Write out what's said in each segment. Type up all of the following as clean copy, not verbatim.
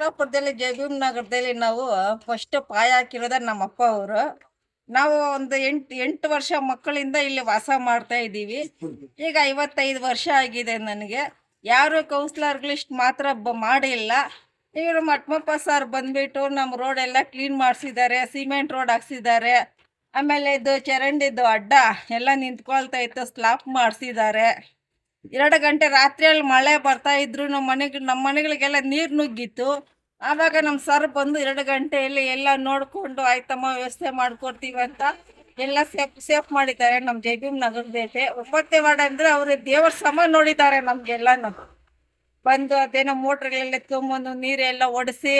ಚಿಕ್ಕಬಳ್ಳಾಪುರದಲ್ಲಿ ಜಯಭೀಮ್ ನಗರದಲ್ಲಿ ನಾವು ಫಸ್ಟ್ ಪಾಯ ಹಾಕಿರೋದ ನಮ್ಮ ಅಪ್ಪ ಅವರು. ನಾವು ಒಂದು 8 ವರ್ಷ ಮಕ್ಕಳಿಂದ ಇಲ್ಲಿ ವಾಸ ಮಾಡ್ತಾ ಇದ್ದೀವಿ. ಈಗ 55 ವರ್ಷ ಆಗಿದೆ ನನಗೆ. ಯಾರು ಕೌನ್ಸಿಲರ್ಗಳು ಇಷ್ಟು ಮಾತ್ರ ಮಾಡಿಲ್ಲ. ಇವರು ಮಟ್ಮಪ್ಪ ಸರ್ ಬಂದ್ಬಿಟ್ಟು ನಮ್ಮ ರೋಡ್ ಎಲ್ಲ ಕ್ಲೀನ್ ಮಾಡಿಸಿದ್ದಾರೆ, ಸಿಮೆಂಟ್ ರೋಡ್ ಹಾಕ್ಸಿದ್ದಾರೆ. ಆಮೇಲೆ ಇದು ಚರಂಡಿದ್ದು ಅಡ್ಡ ಎಲ್ಲ ನಿಂತ್ಕೊಳ್ತಾ ಇತ್ತು, ಸ್ಲಾಪ್ ಮಾಡಿಸಿದ್ದಾರೆ. 2 ಗಂಟೆ ರಾತ್ರಿಯಲ್ಲಿ ಮಳೆ ಬರ್ತಾ ಇದ್ರು ನಮ್ಮ ಮನೆಗಳಿಗೆಲ್ಲ ನೀರು ನುಗ್ಗಿತ್ತು. ಆವಾಗ ನಮ್ಮ ಸರ್ ಬಂದು 2 ಗಂಟೆಯಲ್ಲಿ ಎಲ್ಲ ನೋಡಿಕೊಂಡು ಆಯ್ತಮ್ಮ ವ್ಯವಸ್ಥೆ ಮಾಡ್ಕೊಡ್ತೀವಿ ಅಂತ ಎಲ್ಲ ಸೇಫ್ ಮಾಡಿದ್ದಾರೆ. ನಮ್ಮ ಜಯಭೀಮ್ ನಗರದಲ್ಲಿ 9ನೇ ವಾರ್ಡ್ ಅಂದರೆ ಅವರು ದೇವರ ಸಮ ನೋಡಿದ್ದಾರೆ. ನಮಗೆಲ್ಲನೂ ಬಂದು ಅದೇನೋ ಮೋಟ್ರ್ಗಳೆಲ್ಲ ತೊಗೊಂಬಂದು ನೀರೆಲ್ಲ ಒಡಿಸಿ,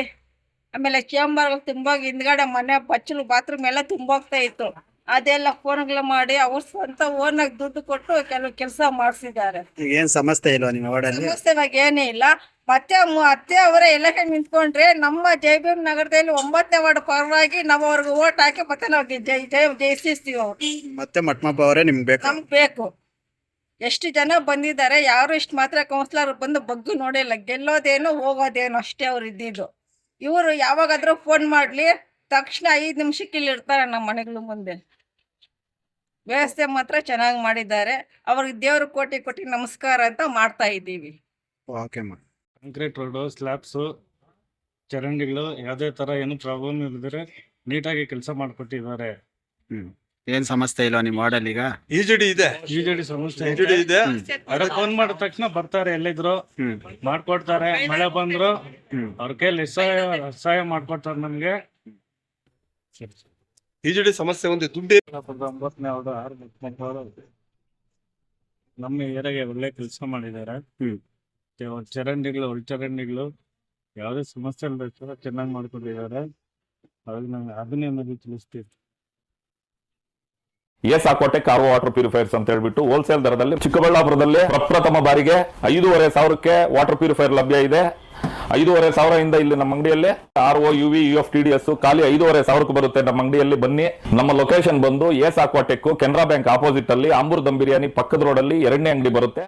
ಆಮೇಲೆ ಚೇಂಬರ್ ತುಂಬೋಗಿ ಹಿಂದ್ಗಡೆ ಮನೆ ಬಚ್ಚಲು ಬಾತ್ರೂಮ್ ಎಲ್ಲ ತುಂಬೋಗ್ತಾ ಇತ್ತು. ಅದೆಲ್ಲ ಫೋನ್ಗಳು ಮಾಡಿ ಅವ್ರ ಸ್ವಂತ ಓನಾಗಿ ದುಡ್ಡು ಕೊಟ್ಟು ಕೆಲವು ಕೆಲಸ ಮಾಡಿಸಿದ್ದಾರೆ. ಏನ್ ಸಮಸ್ಯೆ ಇಲ್ವಾ ನಿಮ್ಮ ವಾರ್ಡಲ್ಲಿ? ಸಮಸ್ಯೆ ಇವಾಗ ಏನೇ ಇಲ್ಲ. ಮತ್ತೆ ಅತ್ತೆ ಅವರೇ ಎಲೆಕ್ಷನ್ ನಿಂತ್ಕೊಂಡ್ರೆ ನಮ್ಮ ಜಯಭೀಮ್ ನಗರದಲ್ಲಿ 9ನೇ ವಾರ್ಡ್ ಪರವಾಗಿ ನಾವು ಅವ್ರಿಗೆ ಓಟ್ ಹಾಕಿ ಮತ್ತೆ ನಾವು ಜಯಿಸ್ತೀವಿ. ಅವ್ರು ಮತ್ತೆ ಮಟ್ಮಪ್ಪ ಅವರೇ ನಿಮ್ಗೆ ಬೇಕು? ನಮ್ಗೆ ಬೇಕು. ಎಷ್ಟು ಜನ ಬಂದಿದ್ದಾರೆ, ಯಾರು ಇಷ್ಟು ಮಾತ್ರ ಕೌನ್ಸಿಲರ್ ಬಂದು ಬಗ್ಗು ನೋಡಿಲ್ಲ. ಗೆಲ್ಲೋದೇನು ಹೋಗೋದೇನು ಅಷ್ಟೇ ಅವ್ರು ಇದ್ದಿದ್ದು. ಇವರು ಯಾವಾಗಾದ್ರೂ ಫೋನ್ ಮಾಡಲಿ, ತಕ್ಷಣ 5 ನಿಮಿಷಕ್ಕೆ ಇಲ್ಲಿ ಇರ್ತಾರೆ ನಮ್ಮ ಮನೆಗಳ ಮುಂದೆ. ವ್ಯವಸ್ಥೆ ಮಾತ್ರ ಚೆನ್ನಾಗಿ ಮಾಡಿದ್ದಾರೆ. ಅವ್ರಿಗೆ ದೇವ್ರ ಕೋಟಿ ನಮಸ್ಕಾರ ಅಂತ ಮಾಡ್ತಾ ಇದ್ದೀವಿ. ಓಕೆ ಮಾ. ಕಾಂಕ್ರೀಟ್ ರೋಡು, ಸ್ಲ್ಯಾಬ್ಸು, ಚರಂಡಿಗಳು ಯಾವುದೇ ಥರ ಏನು ಪ್ರಾಬ್ಲಮ್ ಇಲ್ಲದ್ರೆ ನೀಟಾಗಿ ಕೆಲಸ ಮಾಡಿಕೊಟ್ಟಿದ್ದಾರೆ. ಏನ್ ಸಮಸ್ಯೆ ಇಲ್ವಾ ನಿಮ್ಮ ವಾರ್ಡಲ್ಲಿ? ಈಗ ಈಜುಡಿ ಇದೆ, ಈಜಡಿ ಸಮಸ್ಯೆ ಈಜುಡಿ ಇದೆ. ಅವ್ರ ಫೋನ್ ಮಾಡಿದ ತಕ್ಷಣ ಬರ್ತಾರೆ, ಎಲ್ಲಿದ್ರು ಮಾಡ್ಕೊಡ್ತಾರೆ. ಮಳೆ ಬಂದ್ರು ಅವ್ರ ಕೈಯಲ್ಲಿ ಸಹಾಯ ಮಾಡ್ಕೊಡ್ತಾರೆ ನಮ್ಗೆ. ಈಜುಡಿ ಸಮಸ್ಯೆ ಒಂದು ದುಡ್ಡು 9ನೇ ವಾರ್ಡ್ ನಮ್ಮ ಏರಿಯಾಗೆ ಒಳ್ಳೆ ಕೆಲಸ ಮಾಡಿದ್ದಾರೆ. ಚರಂಡಿಗಳು, ಒಳಚರಂಡಿಗಳು ಯಾವುದೇ ಸಮಸ್ಯೆ ಇಲ್ಲದ ಚೆನ್ನಾಗಿ ಮಾಡ್ಕೊಂಡಿದ್ದಾರೆ. ಅದನ್ನೇ ನಾವು ತಿಳಿಸ್ತೀವಿ. ಏಸಾಕೋಟೆಕ್ ಆರ್ಒ ವಾಟರ್ ಪ್ಯೂರಿಫೈರ್ಸ್ ಅಂತ ಹೇಳ್ಬಿಟ್ಟು ಹೋಲ್ಸೇಲ್ ದರದಲ್ಲಿ ಚಿಕ್ಕಬಳ್ಳಾಪುರದಲ್ಲಿ ಪ್ರಪ್ರಥಮ ಬಾರಿಗೆ 5,500ಕ್ಕೆ ವಾಟರ್ ಪ್ಯೂರಿಫೈರ್ ಲಭ್ಯ ಇದೆ. 5,500 ಇಲ್ಲಿ ನಮ್ಮ ಅಂಗಡಿಯಲ್ಲಿ RO UV UF TDS ಖಾಲಿ 5,500ಕ್ಕೆ ಬರುತ್ತೆ. ನಮ್ಮ ಅಂಗಡಿಯಲ್ಲಿ ಬನ್ನಿ. ನಮ್ಮ ಲೊಕೇಶನ್ ಬಂದು ಏಸಾಕೋಟೆಕ್ ಕೆನರಾ ಬ್ಯಾಂಕ್ ಆಪೋಸಿಟ್ ಅಲ್ಲಿ ಆಂಬೂರ್ ದಮ್ ಬಿರಿಯಾನಿ ಪಕ್ಕದ ರೋಡ್ ಅಲ್ಲಿ 2ನೇ ಅಂಗಡಿ ಬರುತ್ತೆ.